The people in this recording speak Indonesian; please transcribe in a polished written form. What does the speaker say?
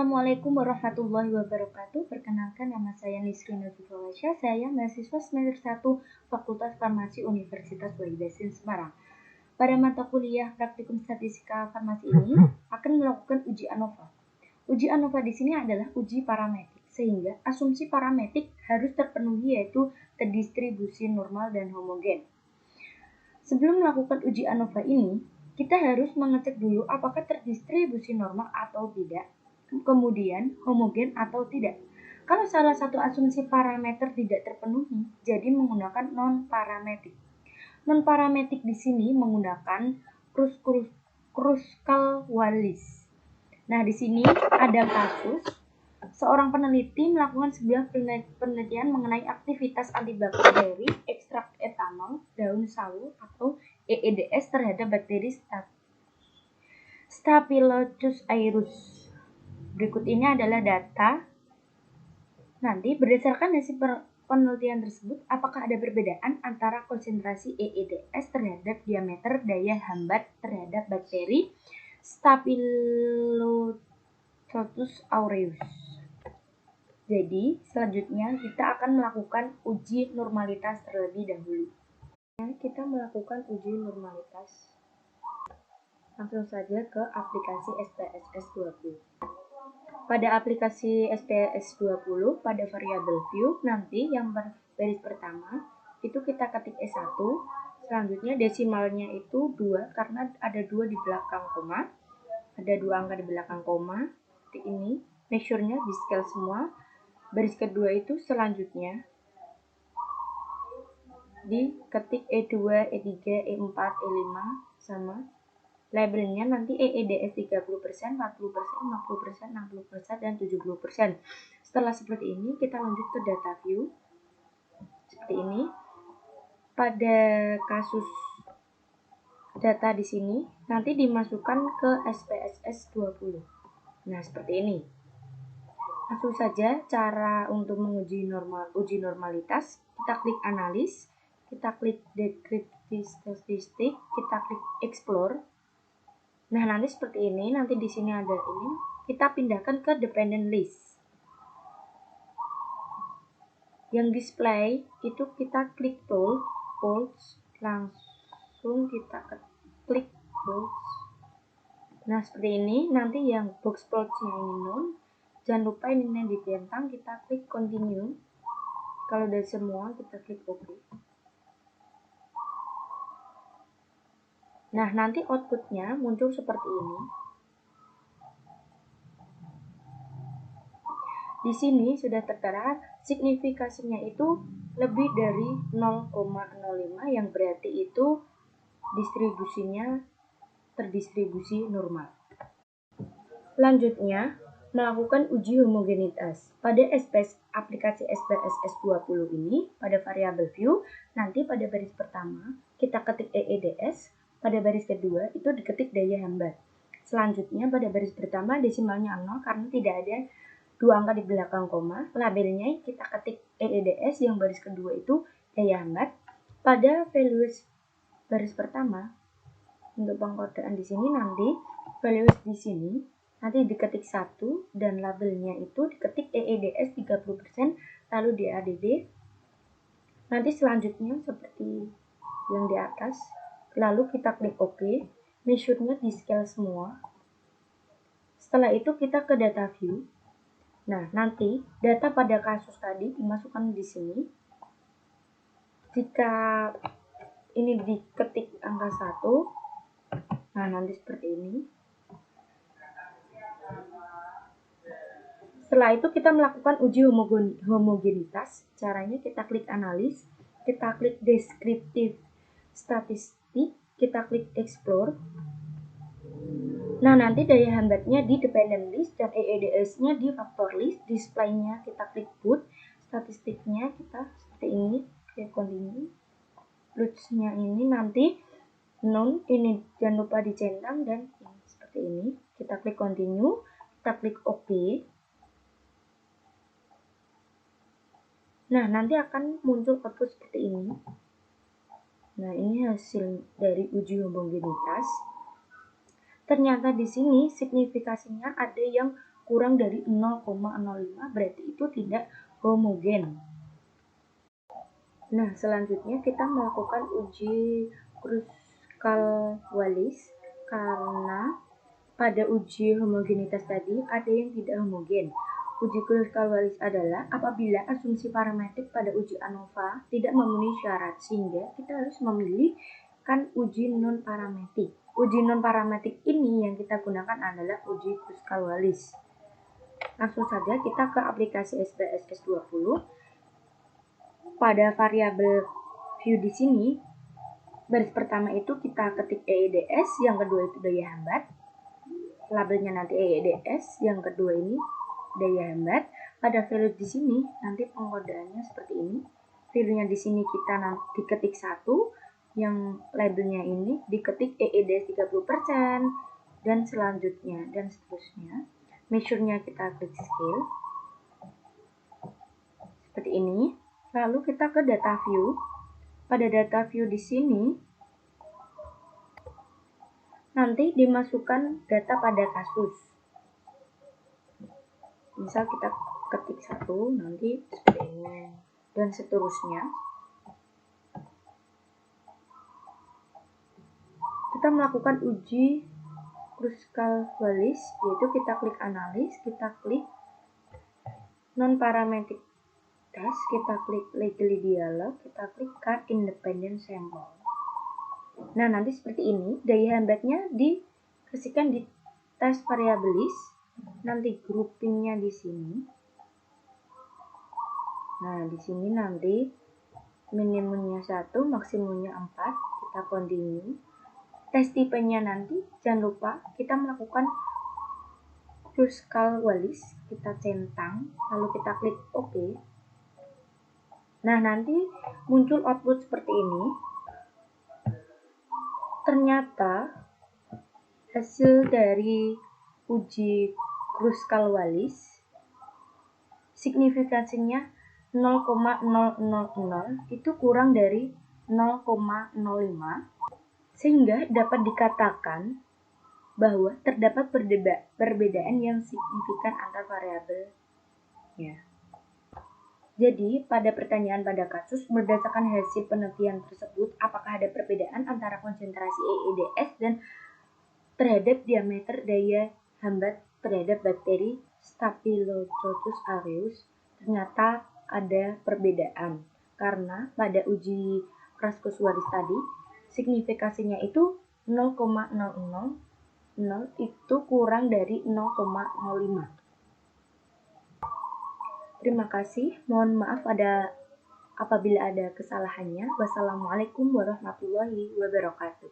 Assalamualaikum warahmatullahi wabarakatuh. Perkenalkan, nama saya Nisrina Fifalasya. Saya mahasiswa semester 1 Fakultas Farmasi Universitas Wahid Semarang. Pada mata kuliah praktikum statistika farmasi ini akan melakukan uji ANOVA. Uji ANOVA di sini adalah uji parametrik, sehingga asumsi parametrik harus terpenuhi, yaitu terdistribusi normal dan homogen. Sebelum melakukan uji ANOVA ini, kita harus mengecek dulu apakah terdistribusi normal atau tidak, kemudian homogen atau tidak. Kalau salah satu asumsi parameter tidak terpenuhi, jadi menggunakan non-parametrik. Non-parametrik di sini menggunakan Kruskal-Wallis. Nah, di sini ada kasus seorang peneliti melakukan sebuah penelitian mengenai aktivitas antibakteri ekstrak etanol daun sawu atau EEDS terhadap bakteri Staphylococcus aureus. Berikut ini adalah data. Nanti berdasarkan hasil penelitian tersebut, apakah ada perbedaan antara konsentrasi EEDS terhadap diameter daya hambat terhadap bakteri Staphylococcus aureus. Jadi, selanjutnya kita akan melakukan uji normalitas terlebih dahulu. Kita melakukan uji normalitas. Langsung saja ke aplikasi SPSS 20. Pada aplikasi SPSS 20, pada variabel view, nanti yang baris pertama, itu kita ketik E1, selanjutnya desimalnya itu 2, karena ada 2 di belakang koma, ada 2 angka di belakang koma, seperti ini, make sure-nya di scale semua. Baris kedua itu selanjutnya diketik E2, E3, E4, E5 sama labelnya nanti EEDS 30%, 40%, 50%, 60%, dan 70%. Setelah seperti ini, kita lanjut ke data view. Seperti ini. Pada kasus data di sini, nanti dimasukkan ke SPSS 20. Nah, seperti ini. Langsung saja cara untuk menguji uji normalitas. Kita klik analis, kita klik deskriptif statistik, kita klik explore. Nah, nanti seperti ini, nanti di sini ada ini, kita pindahkan ke dependent list. Yang display itu kita klik tool, pulse, langsung kita klik pulse. Nah, seperti ini, nanti yang box pulse-nya ini none. Jangan lupa ini ditentang, kita klik continue. Kalau udah semua, kita klik OK. Nah, nanti outputnya muncul seperti ini. Di sini sudah tertera signifikasinya itu lebih dari 0,05, yang berarti itu distribusinya terdistribusi normal. Selanjutnya, melakukan uji homogenitas. Pada aplikasi SPSS 20 ini, pada variabel view, nanti pada baris pertama, kita ketik EEDS, pada baris kedua, itu diketik daya hambat. Selanjutnya, pada baris pertama, desimalnya 0, karena tidak ada 2 angka di belakang koma. Labelnya, kita ketik EEDS, yang baris kedua itu daya hambat. Pada values baris pertama, untuk pengkodaan di sini nanti, values di sini, nanti diketik 1 dan labelnya itu diketik EEDS 30%, lalu di ADD. Nanti selanjutnya seperti yang di atas, lalu kita klik OK, measure-nya di scale semua. Setelah itu kita ke data view. Nah, nanti data pada kasus tadi dimasukkan di sini. Jika ini diketik angka 1, nah nanti seperti ini. Setelah itu kita melakukan uji homogenitas. Caranya kita klik analis, kita klik deskriptif statistik, kita klik explore. Nah, nanti daya hambatnya di dependent list dan EEDS-nya di factor list. Display-nya kita klik boot, statistiknya kita seperti ini, klik continue. Plots-nya ini nanti none, ini jangan lupa dicentang, dan ini seperti ini. Kita klik continue, kita klik OK. Nah, nanti akan muncul output seperti ini. Nah, ini hasil dari uji homogenitas. Ternyata di sini signifikasinya ada yang kurang dari 0,05 berarti itu tidak homogen. Nah, selanjutnya kita melakukan uji Kruskal-Wallis karena pada uji homogenitas tadi ada yang tidak homogen. Uji Kruskal-Wallis adalah apabila asumsi parametrik pada uji ANOVA tidak memenuhi syarat, sehingga kita harus memilihkan uji non-parametrik. Uji non-parametrik ini yang kita gunakan adalah uji Kruskal-Wallis. Langsung saja kita ke aplikasi SPSS 20. Pada variabel view di sini, baris pertama itu kita ketik EEDS, yang kedua itu daya hambat. Labelnya nanti EEDS, yang kedua ini daya hambat. Pada value di sini nanti pengkodaannya seperti ini. Value-nya di sini kita nanti diketik 1, yang labelnya ini diketik EEDS 30% dan selanjutnya dan seterusnya. Measure-nya kita klik scale. Seperti ini. Lalu kita ke data view. Pada data view di sini nanti dimasukkan data pada kasus. Misal kita ketik 1, nanti seperti ini, dan seterusnya. Kita melakukan uji Kruskal-Wallis, yaitu kita klik analis, kita klik non-parametric test, kita klik legally dialog, kita klik cut independent sample. Nah, nanti seperti ini, daya hambatnya dikasihkan di test variabilis, nanti groupingnya di sini. Nah, di sini nanti minimumnya 1, maksimumnya 4, kita continue. Tes tipenya nanti, jangan lupa kita melakukan Kruskal-Wallis, kita centang, lalu kita klik OK. Nah, nanti muncul output seperti ini. Ternyata hasil dari uji Kruskal-Wallis signifikansinya 0,000 itu kurang dari 0,05, sehingga dapat dikatakan bahwa terdapat perbedaan yang signifikan antar variabel. Ya. Jadi, pada pertanyaan pada kasus, berdasarkan hasil penelitian tersebut, apakah ada perbedaan antara konsentrasi EEDS dan terhadap diameter daya hambat terhadap bakteri Staphylococcus aureus? Ternyata ada perbedaan, karena pada uji Kruskal-Wallis tadi, signifikasinya itu 0,000 itu kurang dari 0,05. Terima kasih, mohon maaf apabila ada kesalahannya. Wassalamualaikum warahmatullahi wabarakatuh.